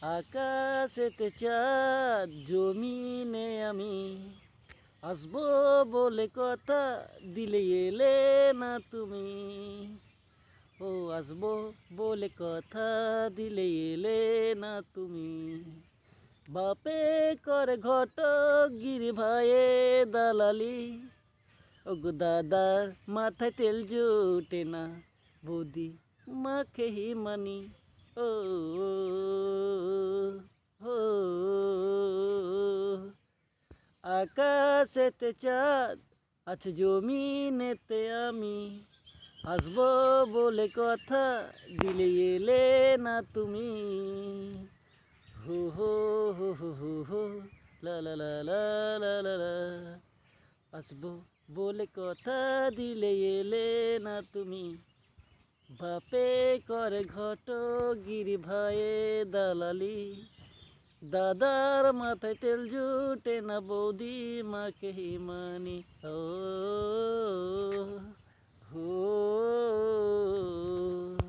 আকাশেতে চাঁদ জমিনে আমি আসবো বলে কথা দিলে এলে না তুমি। ও আসবো বলে কথা দিলে এলে না তুমি। বাপে করে ঘটক গিরি ভাইয়ে দালালি। ওগো দাদার মাথায় তেল জোটে না, বৌদি মাখে হিমানি। ও ও আকাশেতে চাঁদ আছে জমিনেতে আমি আসবো বলে কথা দিলে এলে না তুমি। হো হো হো হো হো হো লা লা লা লা লা লা লা। আসবো বলে কথা দিলে এলে না তুমি। বাপে করে ঘটক গিরি ভাইয়ে দালালি। দাদার মাথায় তেল জুটে না, বৌদি মাকে হিমানি। ও